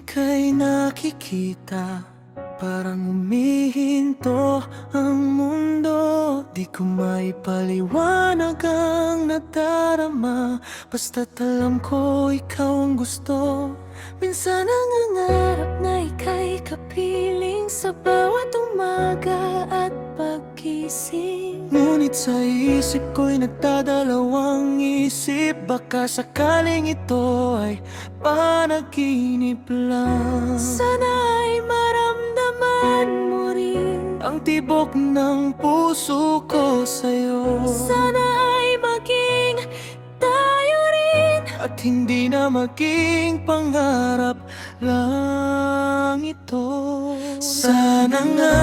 ika'y nakikita, parang humihinto ang mundo. Di ko maipaliwanag ang nadarama, basta't alam ko ikaw ang gusto. Minsan nangangarap na ika'y kapiling sa bawat umaga at paggising. Ngunit sa isip ko'y nagdadalawang isip, baka sakaling ito ay panaginip lang. Sana ay maramdaman mo rin ang tibok ng puso ko sa'yo. Sana ay maging tayo rin, at hindi na maging pangarap lang ito. Sana nga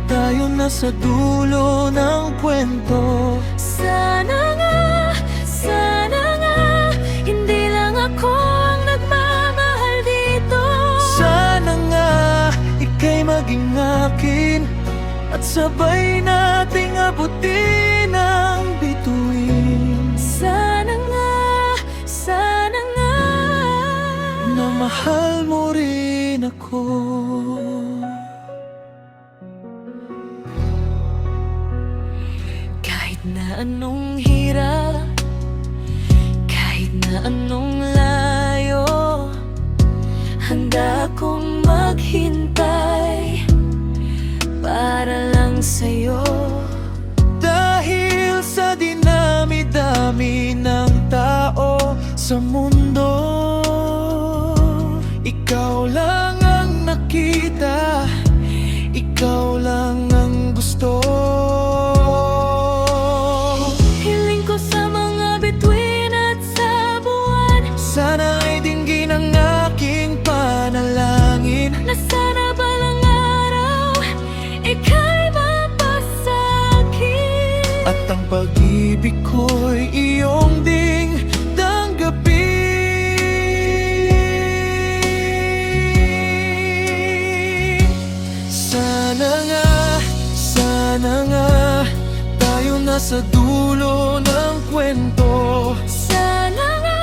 tayo na sa dulo ng kwento. Sana nga hindi lang ako ang nagmamahal dito. Sana nga ika'y maging akin, at sabay nating abutin ang bituin. Sana nga na mahal mo rin ako. Kahit na anong hirap, kahit na anong layo, handa akong maghintay para lang sa'yo. Dahil sa dinami-dami ng tao sa mundo, ikaw lang ang nakita, ikaw lang ang gusto. Hiling ko sa mga bituin at sa buwan, sana ay dinggin ang aking panalangin, na sana balang araw ika'y mapasa'kin, at ang pag-ibig ko'y iyong ding tanggapin. Sana nga tayo na sa dulo ng kwento. Sana nga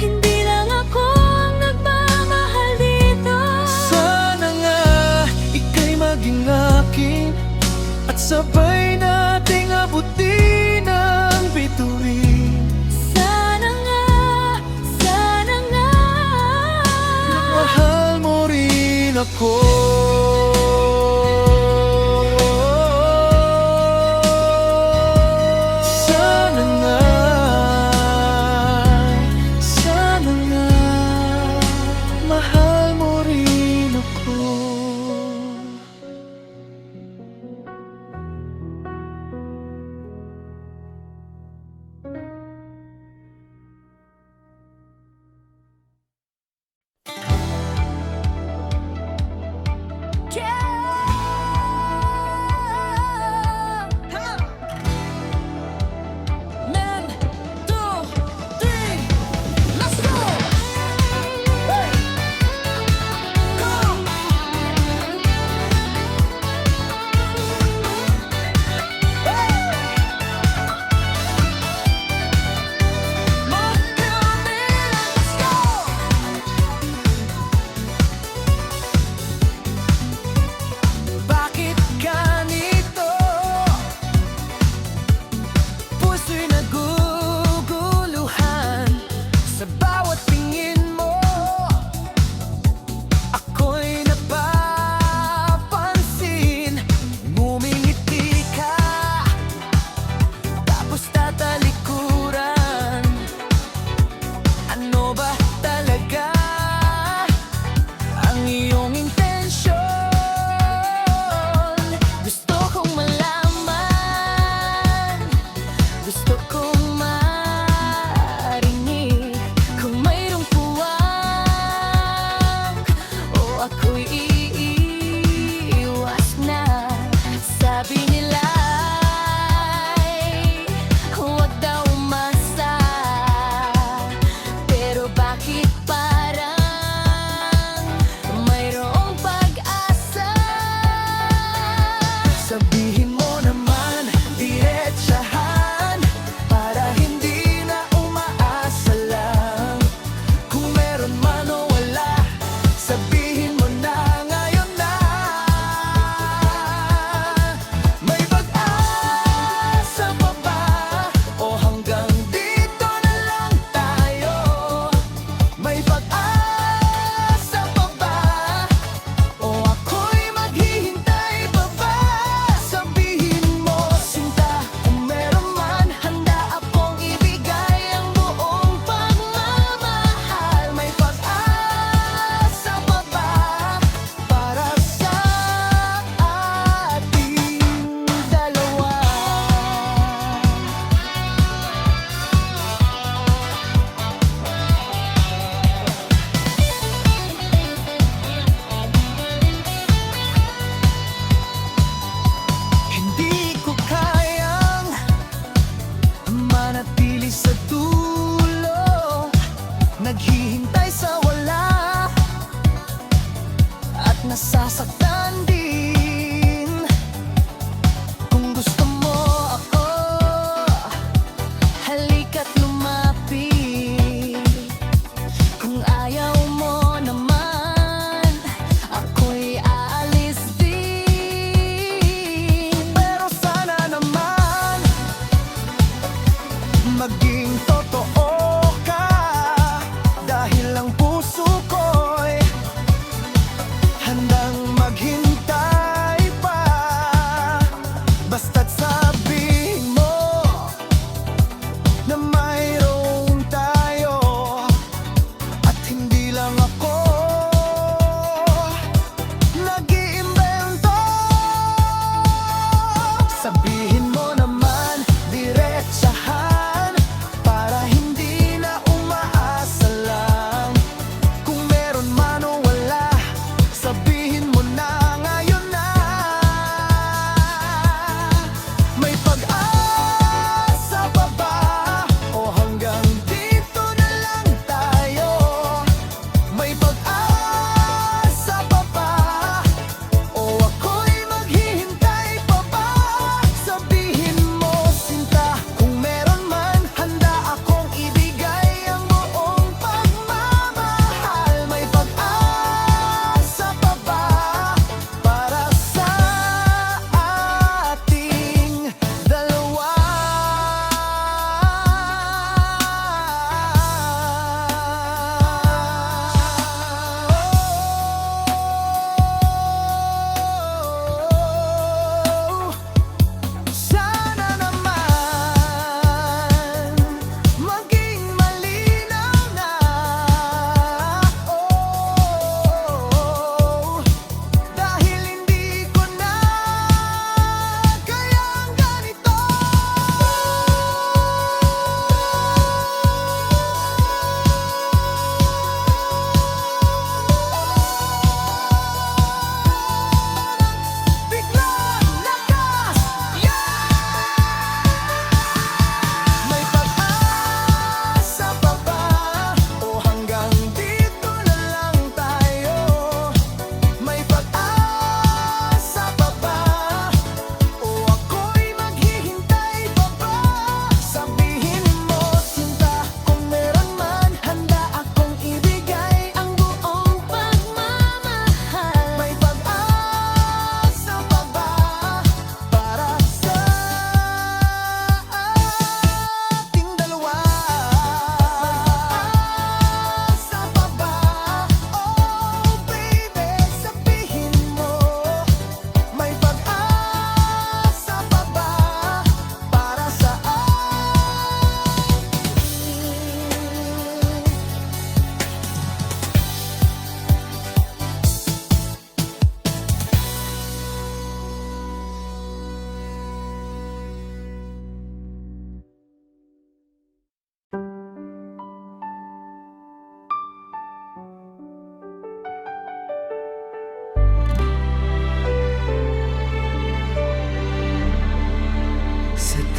hindi lang ako ang nagmamahal dito. Sana nga ika'y maging akin, at sabay nating abutin ang bituin. Sana nga mahal mo rin ako.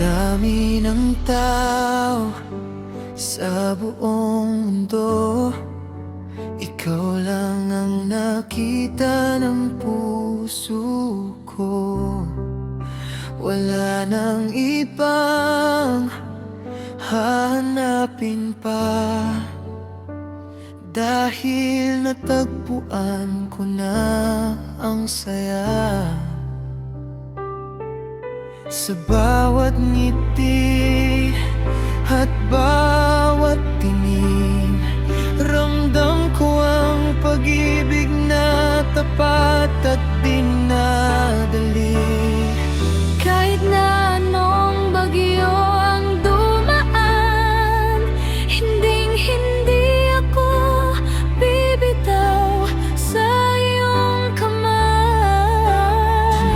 dami ng tao sa buong mundo, ikaw lang ang nakita ng puso ko. Wala nang ibang hahanapin pa, dahil natagpuan ko na ang saya. Sa bawat ngiti at bawat tinig, ramdam ko ang pag-ibig na tapat at dinadali. Kahit na anong bagyo ang dumaan, hinding-hindi ako bibitaw sa iyong kamay.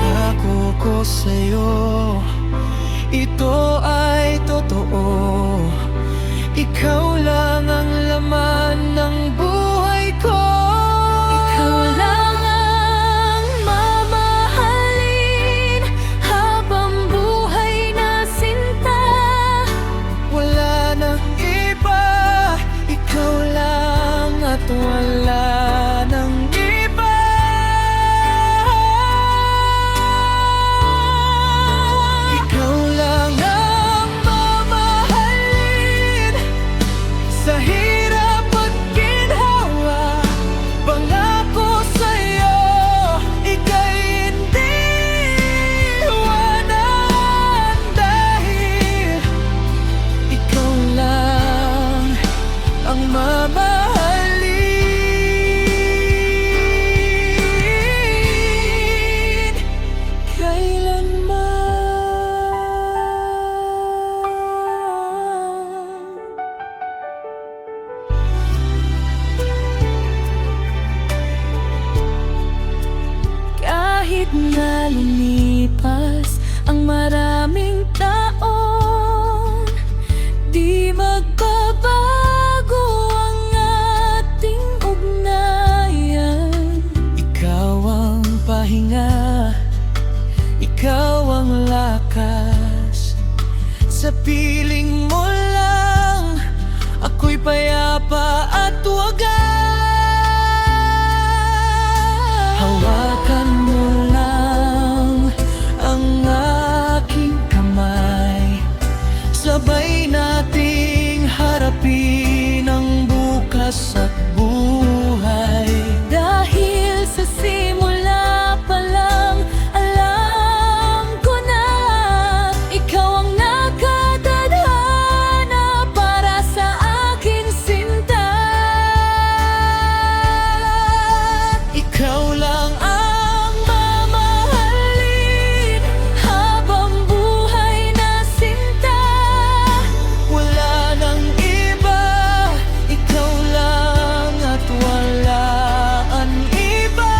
Pangako ko sa'yo, ito ay totoo. Ikaw lang ang laman ng buhay ko. Ikaw lang ang mamahalin habang buhay na sinta. Wala nang iba, ikaw lang at wala nang iba. Ikaw lang ang mamahalin sa hirap at ginhawa. Pangako sa'yo, ika'y hindi iwanan, dahil ikaw lang ang mamahalin kailanman. Kahit na lumipas ang maraming taon, di magbabago ang ating ugnayan. Ikaw ang pahinga, ikaw ang lakas. Sa piling mo lang, ako'y payapa at wagas. Hawakan mo lang ang aking kamay, sabay nating harapin ang bukas at buhay. Dahil sa simula pa lang, alam ko na ikaw ang nakatadhana para sa akin, sinta. Ikaw lang ang mamahalin habang buhay na sinta. Wala nang iba, ikaw lang at wala ang iba.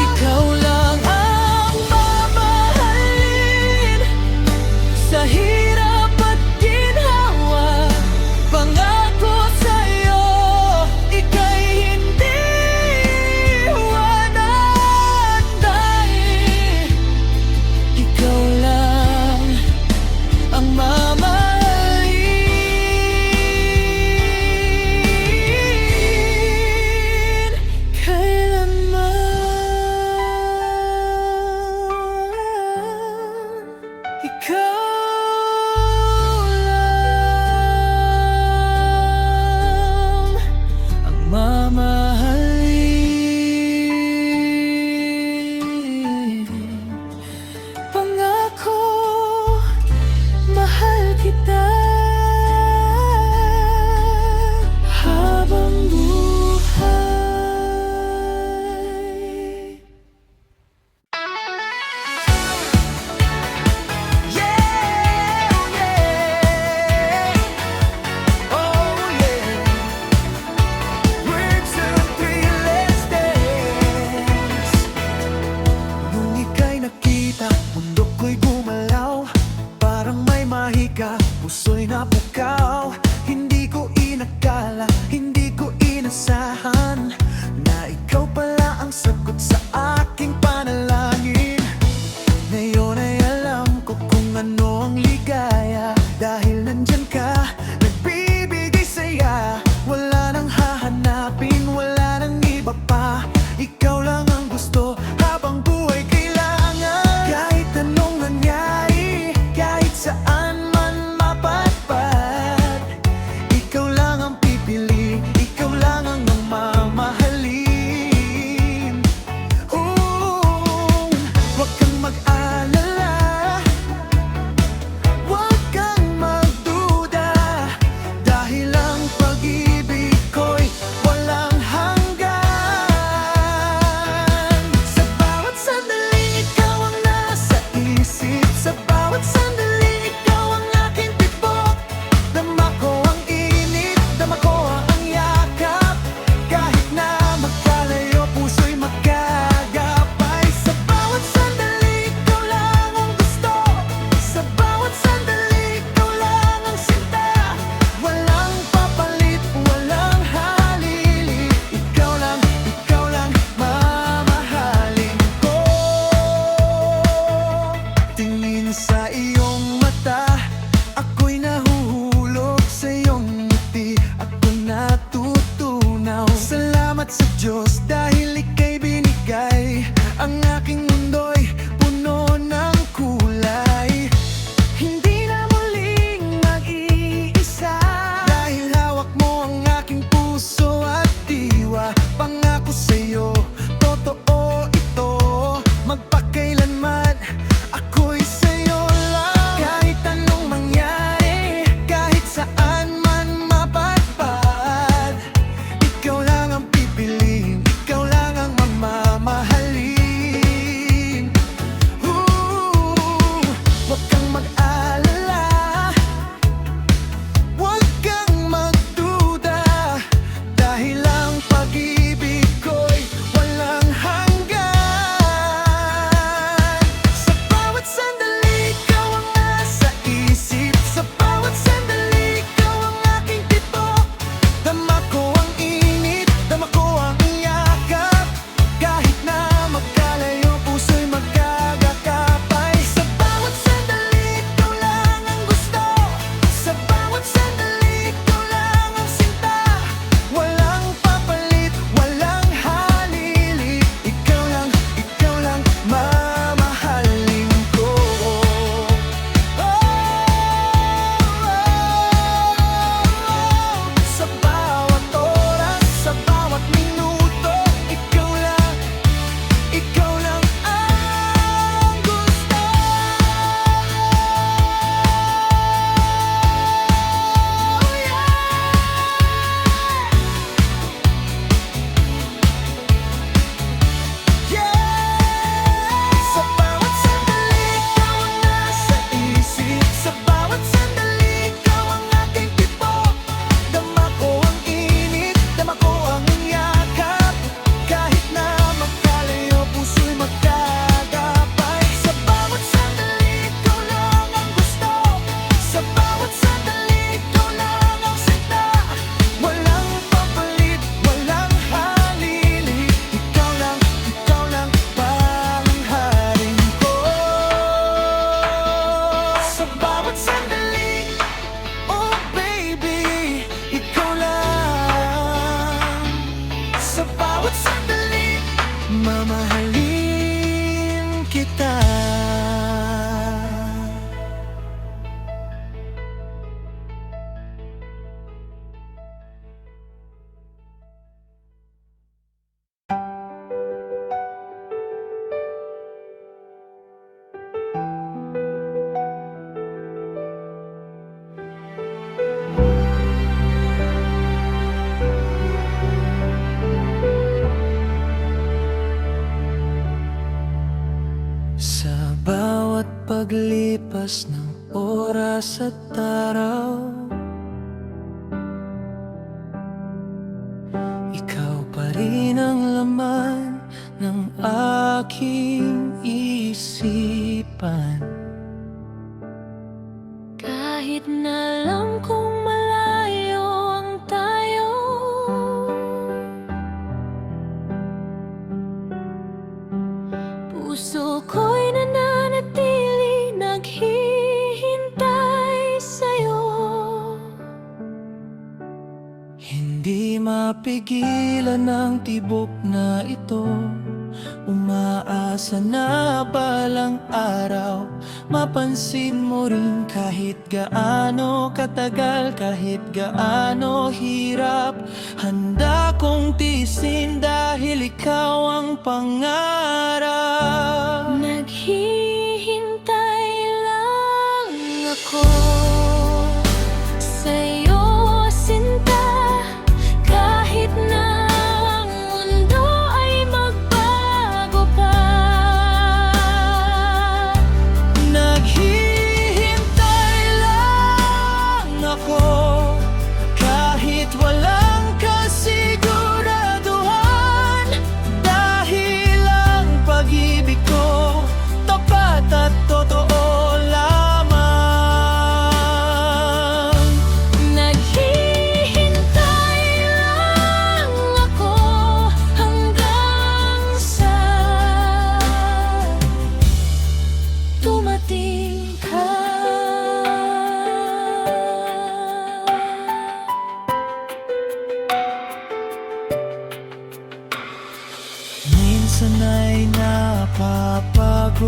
Ikaw lang ang mamahalin sa hirap at ginhawa. Pangako sa'yo, ika'y hindi iwanan, dahil ikaw lang ang mamahalin kailanman. Ikaw lang ang mamahalin. Pangako, mahal kita habang buhay. Nung ika'y nakita, mundo ko'y gumalaw. Parang may mahika, puso'y napukaw. Hindi ko inakala, hindi ko inasahan na ikaw pala ang sagot sa aking panalangin. Paglipas ng oras at araw, ikaw pa rin ang laman ng aking isipan. Kahit na alam kong malayo ang tayo, puso ko'y nananatili naghihintay sa'yo. Hindi mapigilan ang tibok na ito, umaasa na balang araw mapansin mo rin kahit gaano katagal, kahit gaano hirap. Handa kong tiisin dahil ikaw ang pangarap. Naghihintay lang ako sa'yo, sinta. Kahit na ang mundo ay magbago pa, Naghihintay lang ako kahit walang kasiguraduhan, dahil ang pag-ibig ko tapat at totoo lamang. naghihintay lang ako hanggang sa dumating ka. Minsan ay napapagod,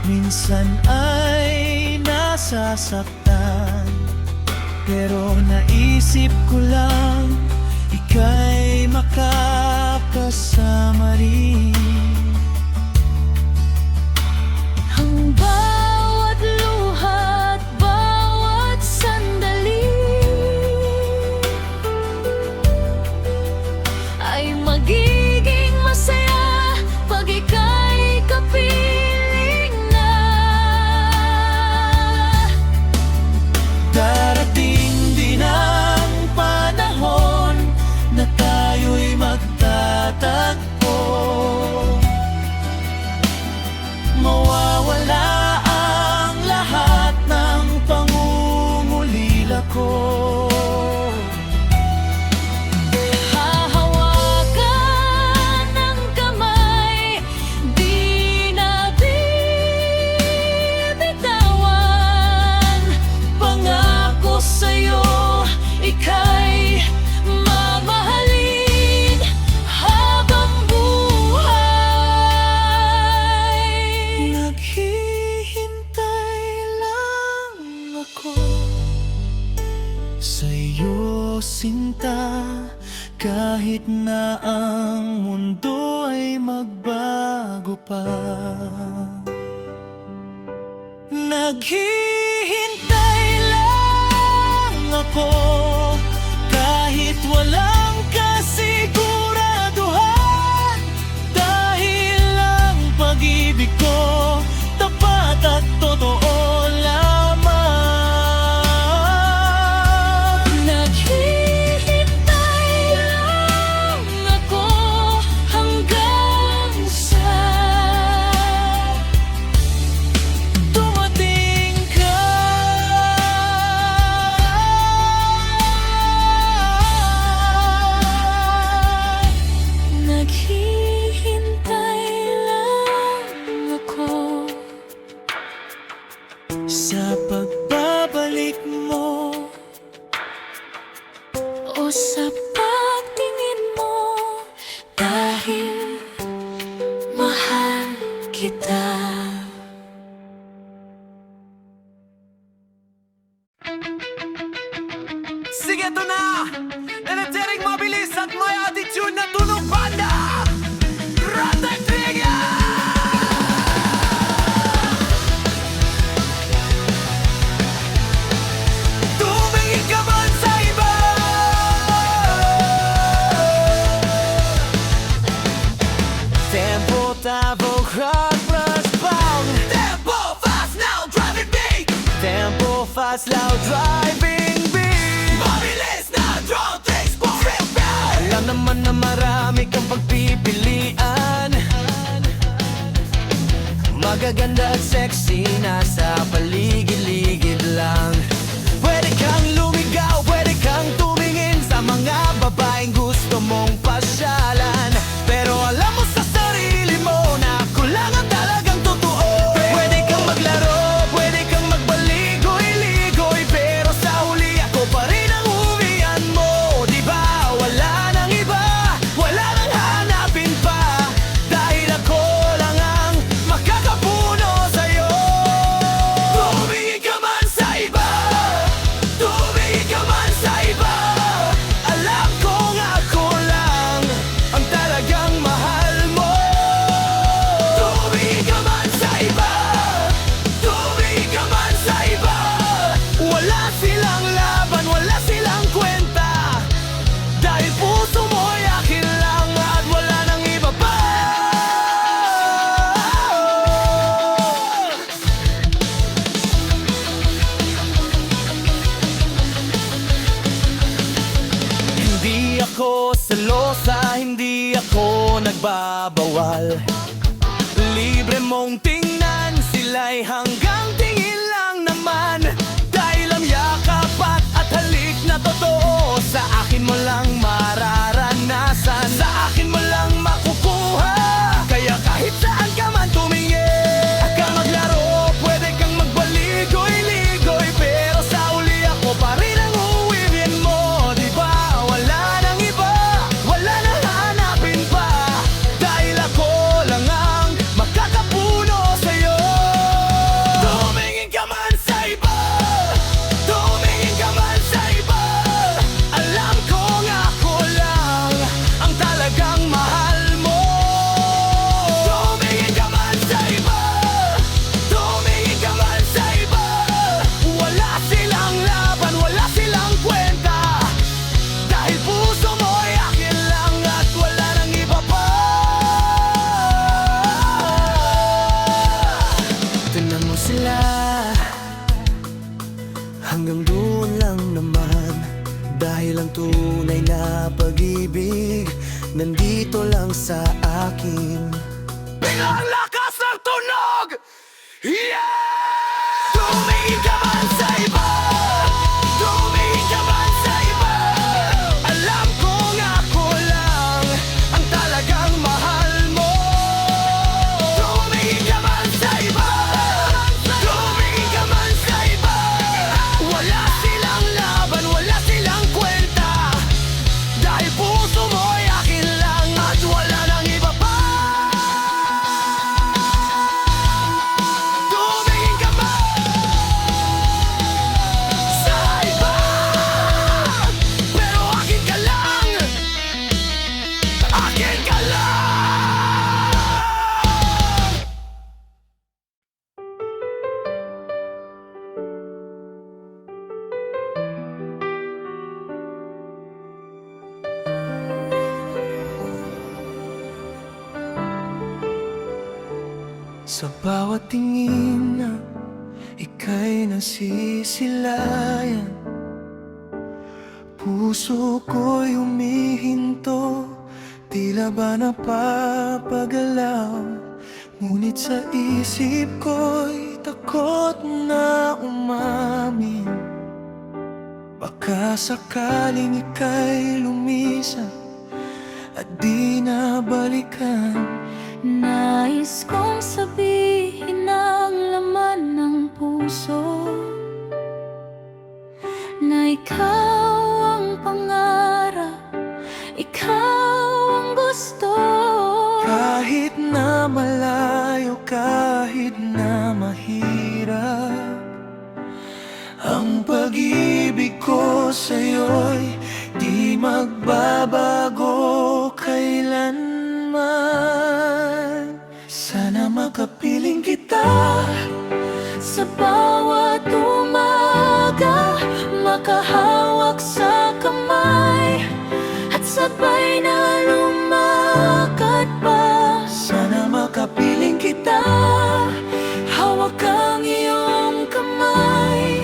minsan ay nasasaktan, pero naisip ko lang ika'y makakasama rin. Ang bawat luha at bawat sandali ay magiging masaya pag ika'y kapiling na. Darating din ang panahon na tayo'y magtatagpo, mawawala ang lahat ng pangungulila ko. Hahawakan ng kamay, di na bibitawan. Pangako sa'yo, ika'y mamahalin habang buhay. Naghihintay lang ako sa'yo, sinta, kahit na ang mundo ay magbago pa. Naghihintay lang ako kahit walang kasiguraduhan, dahil ang pag-ibig ko tapat at totoo lamang. Naghihintay lang ako hanggang sa Dumating ka. naghihintay lang ako Sa pagbabalik mo, o sa pagtingin mo, dahil mahal kita. sige, ito na! Energetic, mabilis at may attitude na tunog banda! Rata Trigger! Tumingin ka man sa iba, tempo, tabo, rock, rush, bang. Tempo, fast now, drive it fast, loud driving beat. Mabilis na drone takes for real bad. Alam naman na marami kang pagpipilian. Magaganda at sexy, nasa paligid-ligid lang. Pwede kang lumigaw, pwede kang tumingin sa mga babaeng gusto mong pasyalan. Pero alam mo sa sarili mo na ako lang ang talagang totoo. Pwede kang maglaro, pwede kang magbaligoy-ligoy, pero sa huli ako pa rin ang uwian mo. Diba wala nang iba, wala nang hanapin pa, dahil ako lang ang makakapuno sa'yo. Tumingin ka man sa iba, tumingin ka man sa iba, alam kong ako lang ang talagang mahal mo. Tumingin ka man sa iba, tumingin ka man sa iba, wala silang laban, wala silang kwenta, dahil puso mo'y akin lang at wala nang iba pa. Hindi ako selosa, hindi ako nagbabawal. Libre mong tingnan, sila'y hanggang tingin lang naman. Dahil ang yakap at halik na totoo, sa akin mo lang mararanasan, sa akin mo lang makukuha. Kaya kahit saan ka man tumingin, kang maglaro, pwede kang magbaligoy-ligoy, pero sa uli ako pa rin ang uwiin mo. Diba wala nang iba, wala nang hanapin pa, dahil ako lang ang makakapuno sa'yo. Tumingin ka man sa iba, tumingin ka man sa iba, alam kong ako lang ang talagang mahal mo. Tumingin ka man sa iba, tumingin ka man sa iba, wala silang laban, wala silang kwenta, dahil puso mo'y akin lang at wala nang iba pa. Tingnan mo sila, hanggang doon lang naman, dahil ang tunay na pag-ibig nandito lang sa akin. Biglang lakas ng tunog! Yeah! Tumingin ka man sa iba, tumingin ka man sa iba, alam kong ako lang ang talagang mahal mo. Tumingin ka man sa iba, tumingin ka man sa iba, wala silang laban, wala silang kwenta, dahil puso mo'y akin lang at wala nang iba pa. Tumingin ka man sa iba, pero akin ka lang, akin ka lang. Sa bawat tingin na ika'y nasisilayan, puso ko'y humihinto, tila ba napapagalaw. Ngunit sa isip ko'y takot na umamin, baka sakaling ika'y lumisan at di na balikan. Nais kong sabihin ang laman ng puso, na ikaw ang pangarap, ikaw ang gusto. Kahit na malayo, kahit na mahirap, ang pag-ibig ko sa'yo'y di magbabago kailanman. Sana makapiling kita Sa bawat umaga, makahawak sa kamay, at sabay na lumakad pa. Sana makapiling kita, Hawak ang iyong kamay,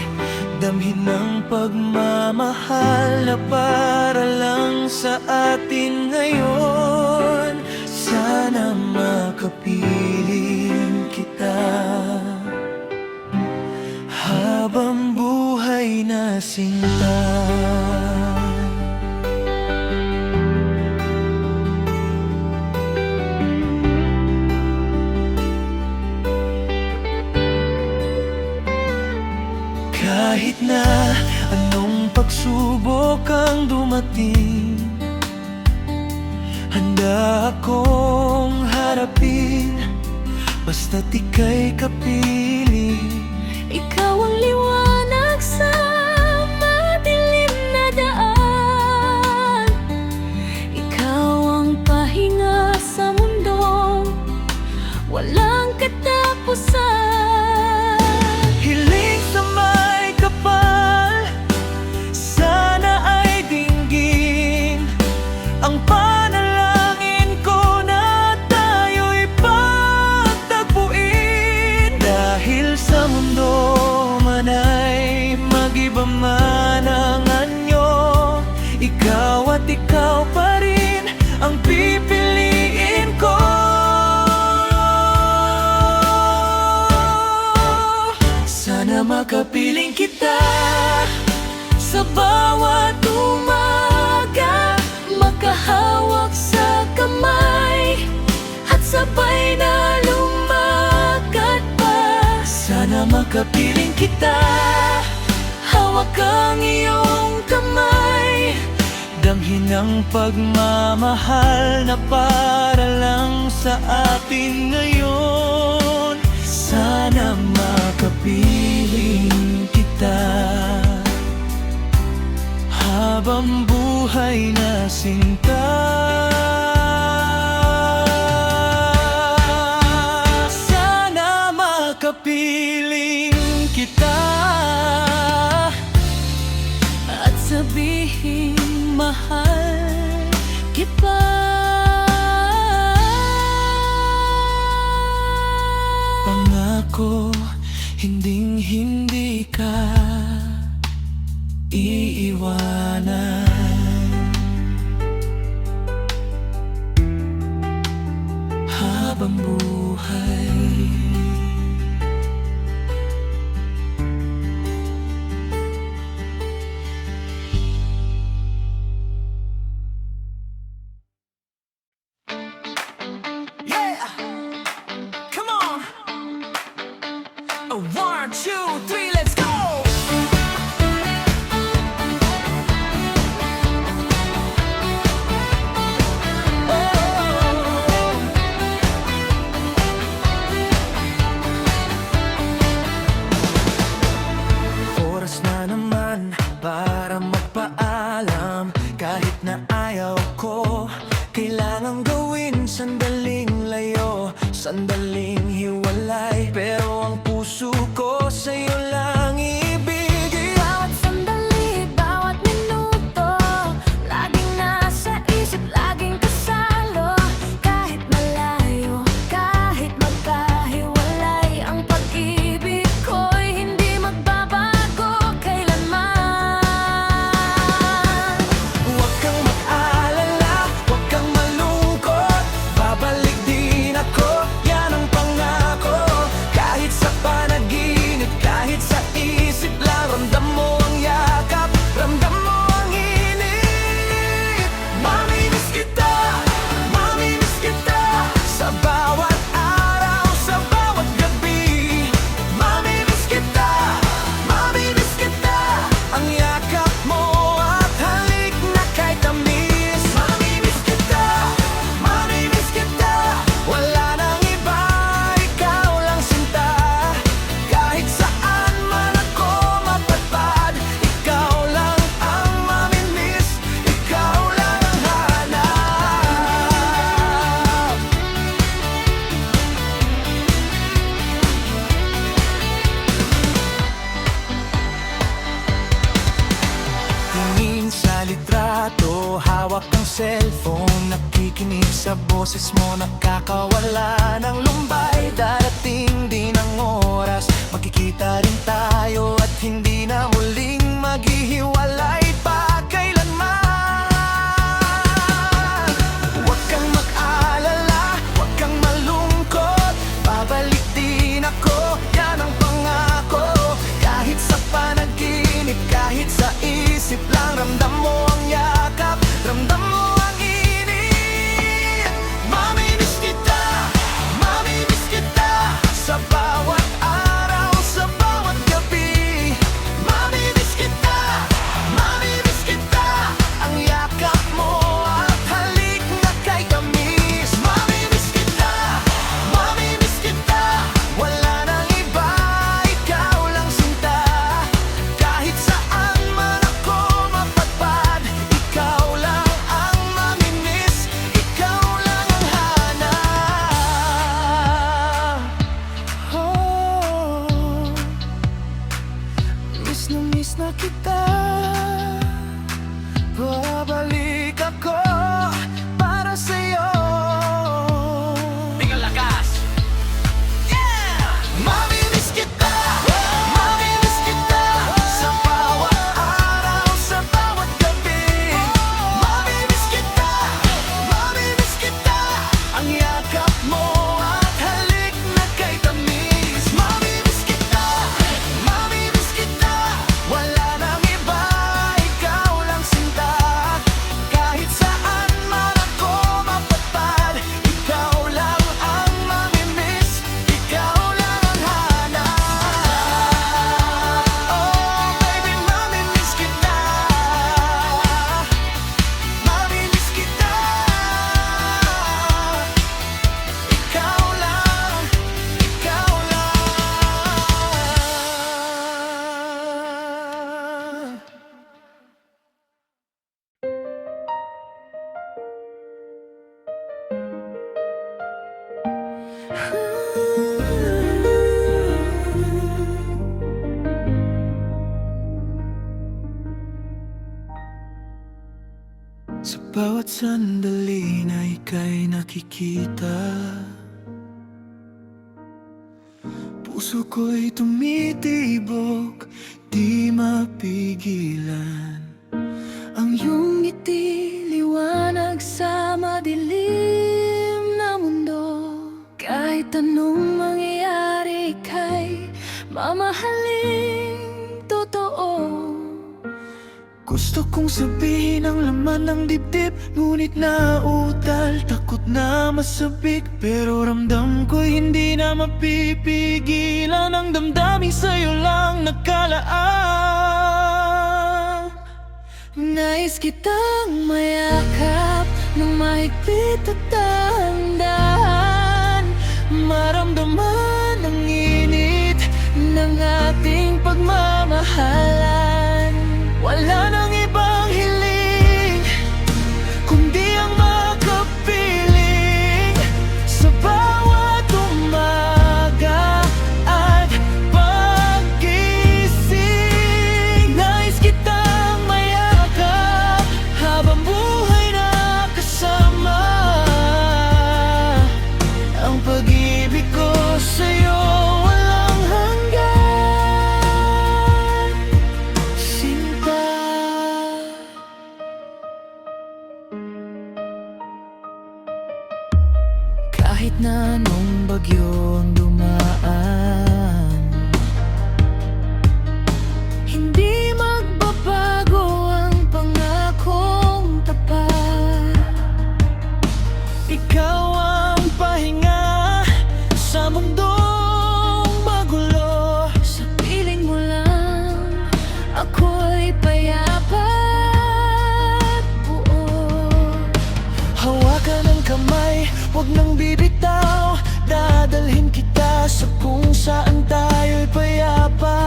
Damhin ng pagmamahal na para lang sa atin ngayon. Sana makapiling kita habang buhay na sinta. Kahit na anong pagsubok ang dumating, handa akong harapin, basta't ika'y kapiling. Ikaw ang liwanag sa madilim na daan. Ikaw ang pahinga sa mundong walang katapusan. Hiling sa may kapal, sana ay dinggin ang panalangin ko na tayo'y pagtagpuin. Dahil sa mundo man ay mag-iba man ang anyo, ikaw at ikaw pa rin ang pipiliin ko. Sana makapiling kita sa bawat umaga, makahawak sa kamay at sabay na lumakad pa. Sana makapiling kita, hawak ang iyong kamay, damhin ang pagmamahal na para lang sa atin ngayon. Sana makapiling kita habang buhay na sinta. Sana makapiling kita At sabihin mahal kita. Pangako, hinding-hindi ka iiwanan habang buhay. Yeah! Come on! A 1, 2, 3, let's go! Oras na naman para magpaalam. Kahit na ayaw ko, kailangang gawin. Sandaling layo, sandaling hiwalay, pero ang puso ko sa'yo lang ibigay. Bawat sandali, bawat minuto, laging nasa isip, laging kasalo. Kahit malayo, kahit magkahiwalay, ang pag-ibig ko'y hindi magbabago kailanman. Huwag kang mag-alala, huwag kang malungkot, babalik din ako, yan ang pangako. Kahit sa panaginip, kahit sa isip lang, ramdam mo ang yakap, ramdam mo ang init. Mamimiss kita, mamimiss kita, sa bawat araw, sa bawat gabi. Mamimiss kita, mamimiss kita, ang yakap mo at halik na kay tamis. Mamimiss kita, wala nang iba, ikaw lang sinta. Kahit saan man ako mapadpad, ikaw lang ang mamimiss, ikaw lang ang hanap. Tingin sa litrato, hawak ang cellphone, nakikinig sa boses mo, nakakawala ng lumbay. Darating din ang oras, magkikita rin tayo at hindi na muli Ramdam mo ang yakap, ramdam mo ang init. Mamimiss kita, mamimiss kita. Sa bawat araw, sa bawat gabi. Mamimiss kita, mamimiss kita. Ang yakap mo at halik na kay tamis. Mamimiss kita, mamimiss kita. Wala nang iba, ikaw lang sinta. Kahit saan man ako mapadpad, ikaw lang ang mamimiss, ikaw lang ang hanap. Oh, miss na kita. Babalik ako para sa'yo. Biglang lakas! Yeah! Mamimiss kita, mamimiss kita. Sa bawat araw, sa bawat gabi. Mamimiss kita, mamimiss kita. Ang yakap mo at halik na kay tamis. Mamimiss kita, mamimiss kita. Wala nang iba, ikaw lang sinta. Kahit saan man ako mapadpad, ikaw lang ang mamimiss, ikaw lang ang hanap. Oh baby, mamimiss kita. Mamimiss kita. Ikaw lang, ikaw lang. Sa bawat sandali na ika'y nakikita, puso ko'y tumitibok, di mapigilan. Ang iyong ngiti, liwanag sa madilim na mundo. Kahit anong mangyayari, ika'y mamahaling totoo. Gusto kong sabihin ang laman ng dibdib, ngunit nauutal, takot na masabik. Pero ramdam ko'y hindi na mapipigilan. Ang damdamin sa'yo lang nakalaan. Nais kitang mayakap ng mahigpit at dahan-dahan. Maramdaman ang init ng ating pagmamahalan. Wala nang ibang hiling, kundi ang makapiling. Sa bawat umaga at paggising, nais kitang mayakap habang buhay na kasama. Ang pag-ibig ko sa'yo walang hanggan, sinta. Kahit na anong bagyo ang dumaan, hindi magbabago ang pangakong tapat. Ikaw ang pahinga sa mundong magulo. Sa piling mo lang ako'y payapa at buo. Hawakan ang kamay, huwag nang bibitaw. Dadalhin kita sa kung saan tayo'y payapa.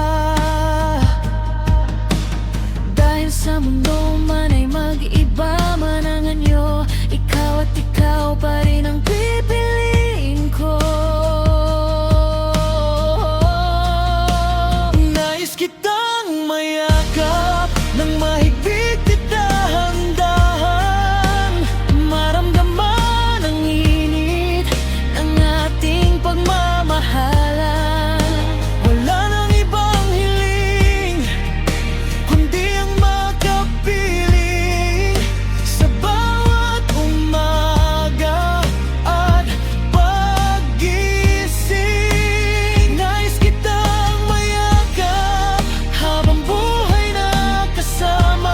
Dahil sa mundo man ay mag-iba man ang anyo, ikaw at ikaw pa rin ang pipiliin ko. Nais kitang mayakap ng mahigpit at dahan-dahan. Maramdaman ang init ng ating pagmamahalan. Wala nang ibang hiling, kundi ang makapiling. Sa bawat umaga at paggising, nais kitang mayakap habang buhay na kasama.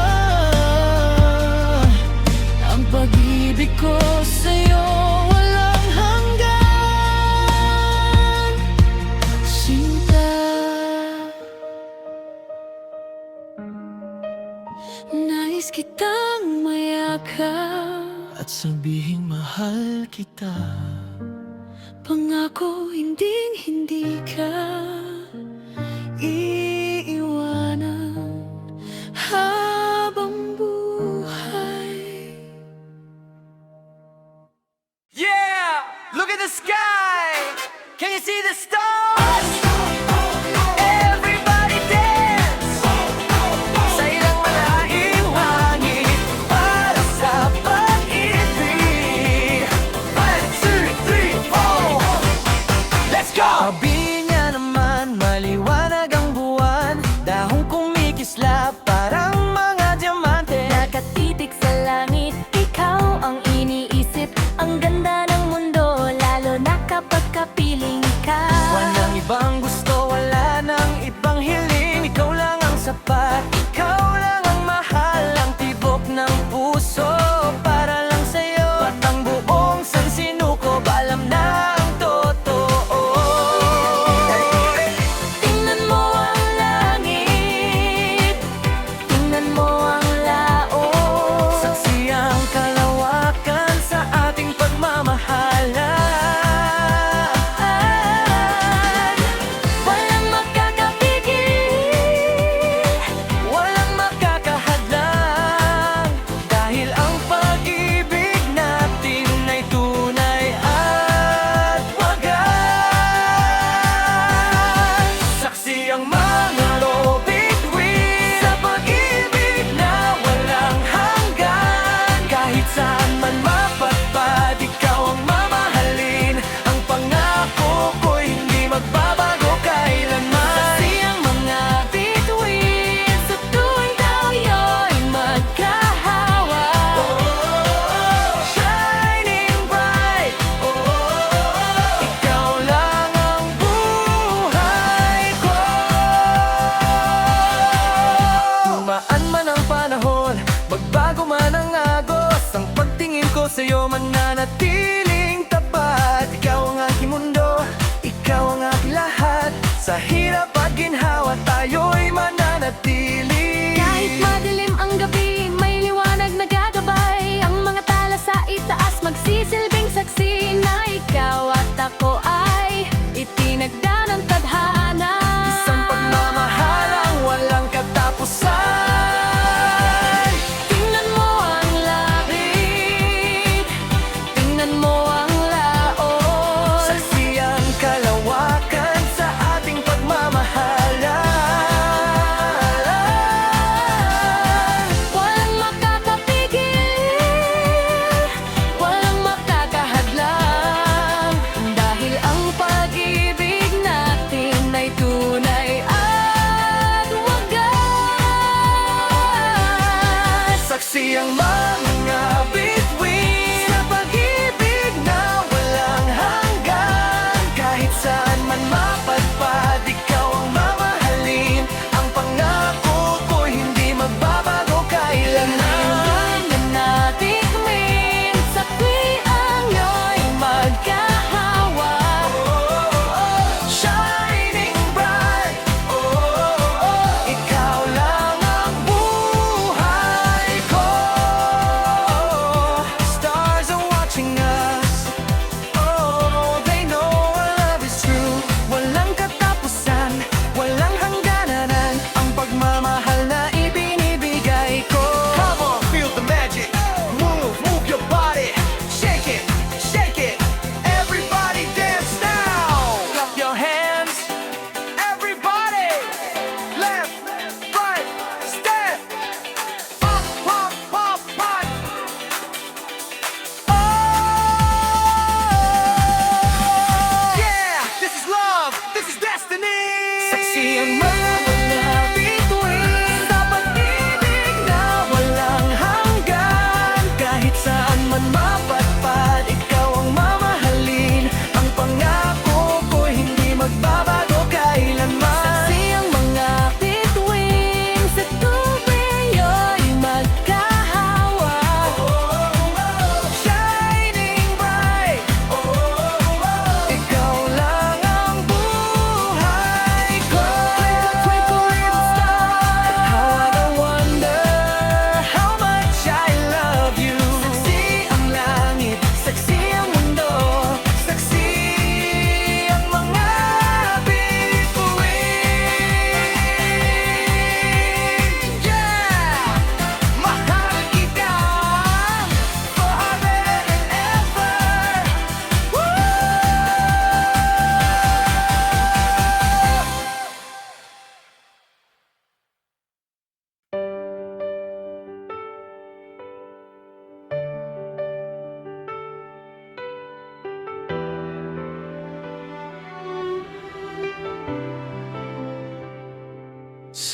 Nais kitang mayakap at sabihing mahal kita. Pangako hindi ka iiwanan habang buhay. Yeah! Look at the sky! Can you see the stars? Everybody dance! Sa ilang malahing hangin para sa pag-ibig. 1, 2, 3, 4 Let's go! Sabi niya naman maliwanag ang buwan, dahong kumikislap parang mga diamante. Nakatitig sa langit, ikaw ang iniisip. Ang ganda ng mundo, lalo na kapag kapiling ka. Walang ibang gusto, wala nang ibang hiling. Ikaw lang ang sapat, ikaw lang ang mahal. Ang tibok ng puso para lang sa'yo. At ang buong sansinukob alam na ang totoo. Tingnan mo ang langit, tingnan mo ang laot. Saksi ang kalawakan sa ating pagmamahalan. Walang makakapigil, Walang makakahadlang, dahil ang pag-ibig natin ay tunay at wagas. Saksi ang mga bituin sa pag-ibig na walang hanggan. Kahit saan man mapadpad, ikaw ang mamahalin. Ang pangako ko'y hindi magbabago kailanman. Kasi ang mga bituin sa tuwing tayo'y magkahawa. Shining bright, ikaw lang ang buhay ko. Tumaan man ang panahon, magbago man ang agos, ang pagtingin ko sa'yo mananatiling tapat. Ikaw ang aking mundo, ikaw ang aking lahat. Sa hirap at ginhawa tayo'y mananatili. Kahit madilim ang gabi, may liwanag na gagabay. Ang mga tala sa itaas magsisilbing saksi na ikaw at ako ay itinagda ng tadhana. Isang pagmamahalang walang katapusan. Tingnan mo ang langit, tingnan mo ang laot. Saksi ang kalawakan sa ating pagmamahalan. Walang makakapigil, walang makakahadlang, dahil ang pag-ibig natin ay tunay at wagas. Saksi ang mga bituin sa pag-ibig na walang hanggan. Kahit saan man mapadpad, ikaw ang mamahalin. Ang pangako ko'y hindi magbabago kailanman. Na natikmin sa tuwiang iyo'y magkahawa. Shining bright, ikaw lang ang buhay ko.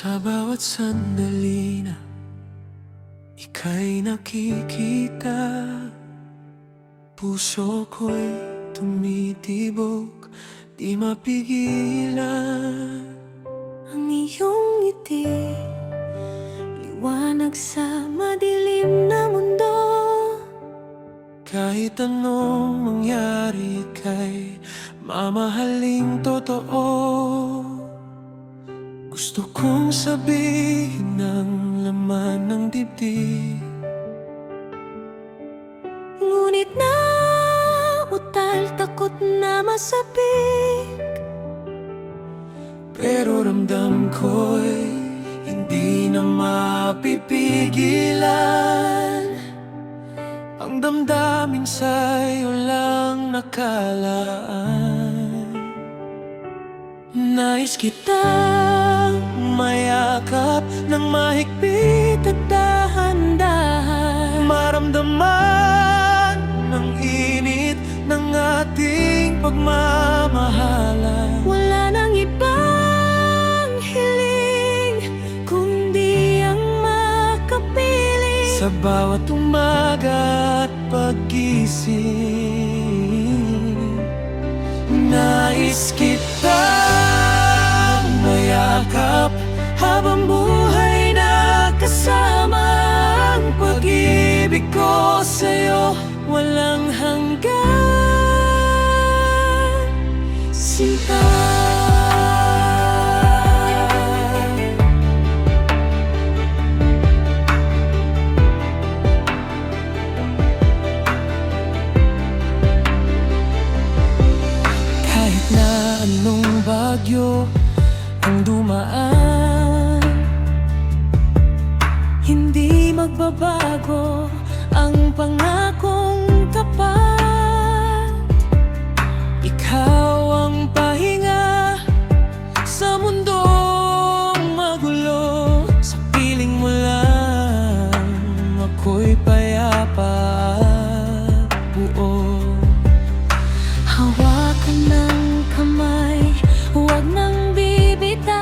Sa bawat sandali na ika'y nakikita, puso ko'y tumitibok, di mapigilan. Ang iyong ngiti, liwanag sa madilim na mundo. Kahit anong mangyari kay mamahaling totoo, gusto kong sabihin ng laman ng dibdib. Ngunit nautal, takot na masabik. Pero ramdam ko'y hindi na mapipigilan. Ang damdamin sa'yo lang nakalaan. Nais kitang mayakap ng mahigpit at dahan-dahan, maramdaman ng init ng ating pagmamahalan. Wala nang ibang hiling kundi ang makapiling. Sa bawat umaga at paggising, nais kitang mayakap habang buhay na kasama. Ang pag-ibig ko sa'yo walang hanggan, sinta. Kahit na anong bagyo ang dumaan, hindi magbabago ang pangakong tapat. Ikaw ang pahinga sa mundong magulo. Sa piling mo lang ako'y payapa at buo. Hawakan ng kamay, huwag nang bibitaw.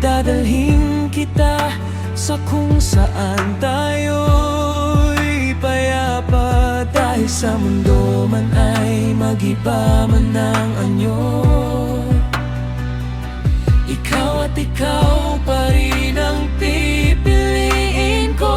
Dadalhin kita sa kung saan tayo'y payapa. Dahil sa mundo man ay mag-iba man ang anyo, ikaw at ikaw pa rin ang pipiliin ko.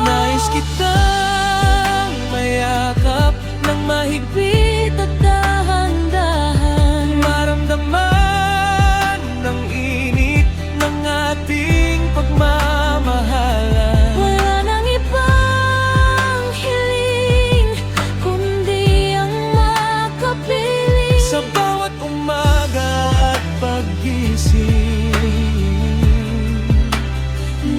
Nais kitang mayakap ng mahigpit at dahan-dahan, maramdaman ng init ng ating pagmamahalan. Wala nang ibang hiling kundi ang makapiling. Sa bawat umaga at paggising,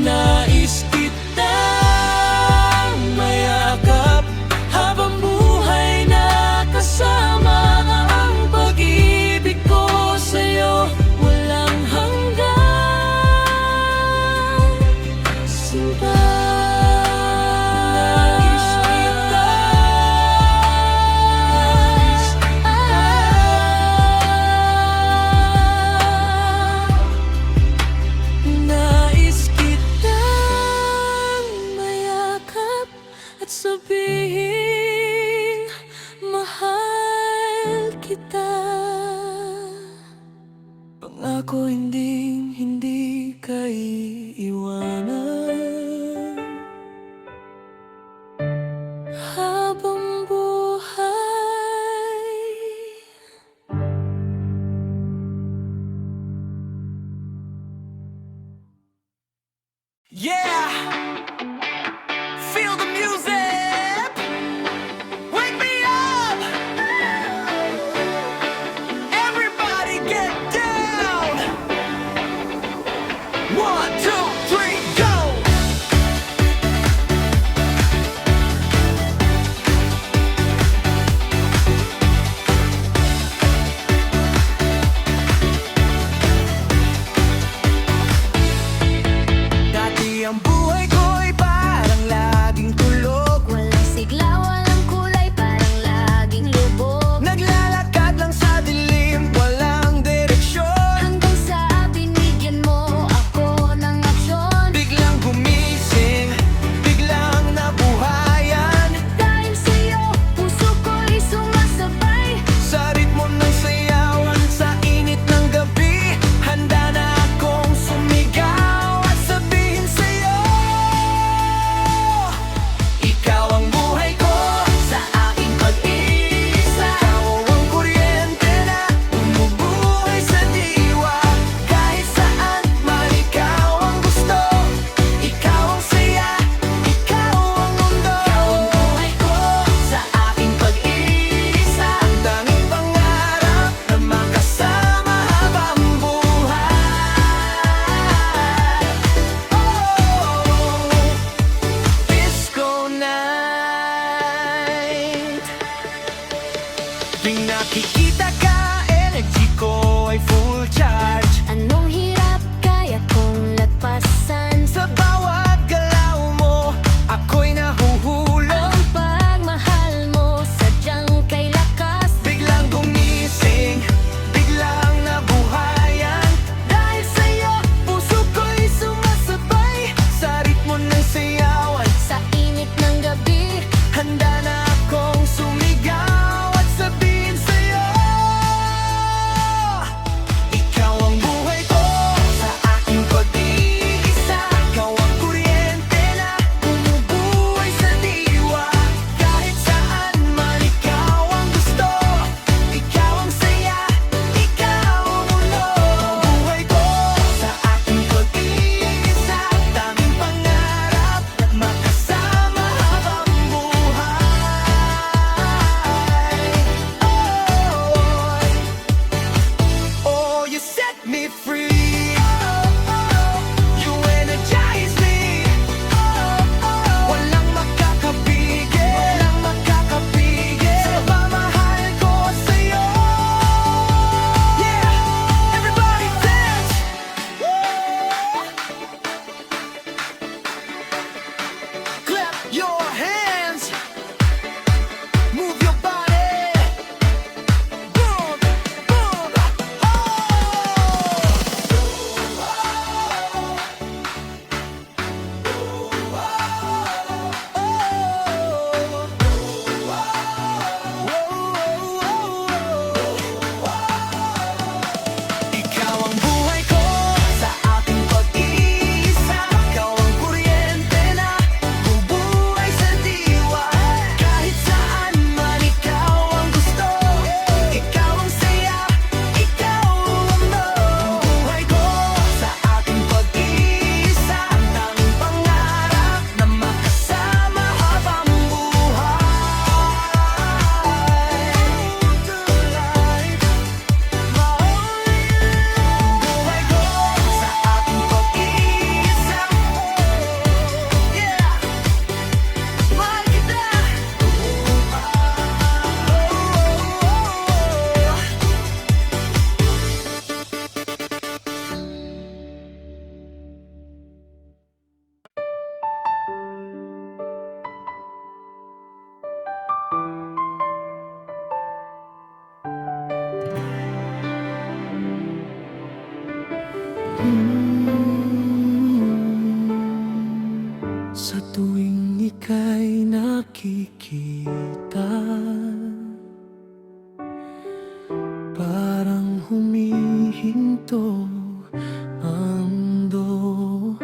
nais kitang mayakap habang buhay na kasama. Ang pag-ibig ko sa'yo walang hanggan, sinta. Nais kita, nais kitang mayakap at sabihin mahal kita. Pangako hindi ka iiwanan habang buhay. Yeah! Feel the music! Wake me up! Everybody get down! 1, 2, 3, go! Dati ang buhay nakikita. Parang humihinto ang mundo.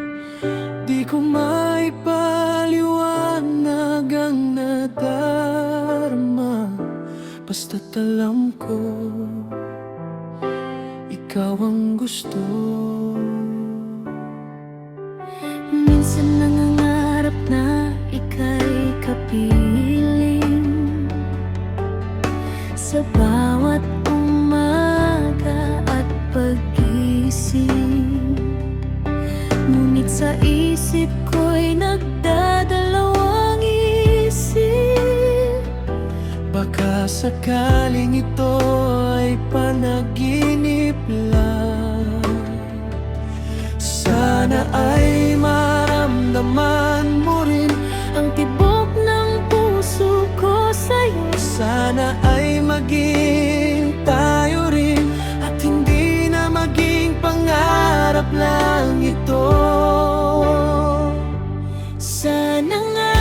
Di ko maipaliwanag ang nadarama, basta't alam ko ikaw ang gusto. Minsan nangangarap na ika'y kapiling sa bawat umaga at pag-gising. Ngunit sa isip ko'y nagdadalawang isip, Baka sakaling ito ay panaginip lang. Sana ay maramdaman mo rin ang tibok ng puso ko sa'yo. Sana ay maging tayo rin at hindi na maging pangarap lang ito. Sana nga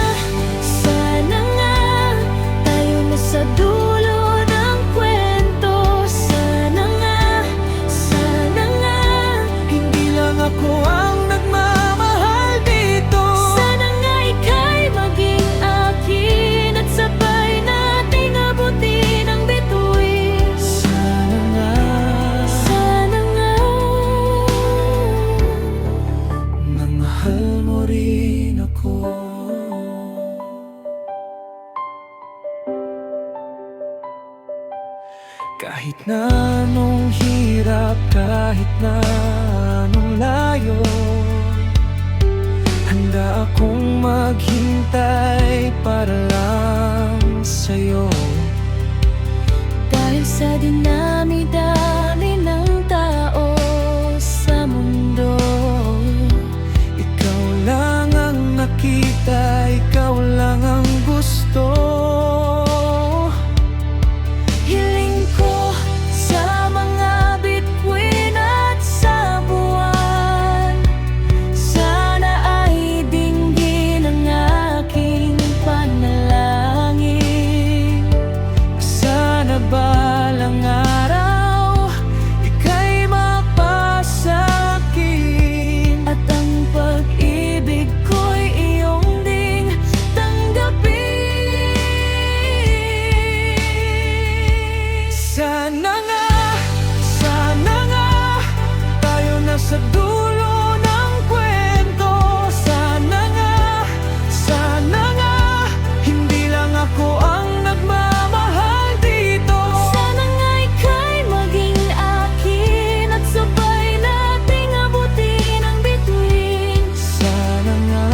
tayo na sa dulo ng kwento. Sana nga Hindi lang ako ang nagmamahal dito. sana nga ika'y maging akin at sabay nating abutin ang bituin. Sana nga mahal mo rin ako. Kahit na anong hirap, kahit na anong layo, handa akong maghintay para lang sa'yo. dahil sa dinami-dami ng tao sa mundo. Ikaw lang ang nakita, ikaw lang ang gusto. Hiling ko sa mga bituin at sa buwan, sana ay dinggin ang aking panalangin. Sana balang araw ika'y mapasakin At ang pag-ibig ko'y iyong ding tanggapin. Sana nga tayo na sa dulo ng kwento. Sana nga hindi lang ako ang nagmamahal dito. Sana nga ika'y maging akin at sabay nating abutin ang bituin. Sana nga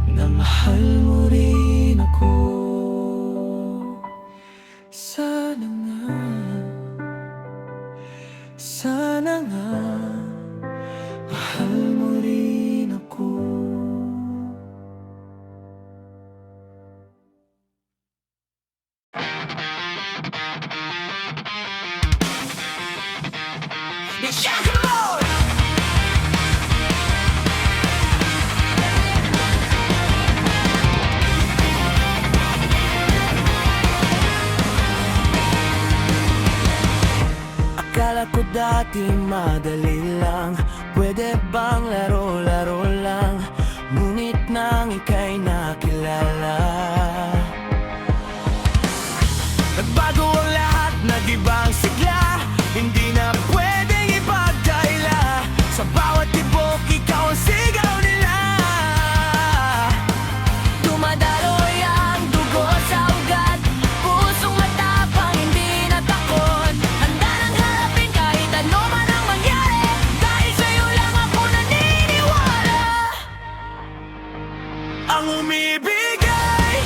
na mahal mo rin ako. Sana nga mahal mo rin ako. Akala ko dati madali lang, pwede bang laro-laro lang. Ngunit nang ika'y nakilala, nagbago ang lahat, nag-ibang sigla. Hindi na pwedeng ipagkaila, sa bawat tibok ikaw ang sigaw nila. Dumadaloy ang dugo sa ugat, pusong matapang hindi natakot. Handa nang harapin kahit ano man ang mangyari, dahil sa'yo lang ako naniniwala. Ang umibig ay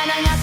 Sana nga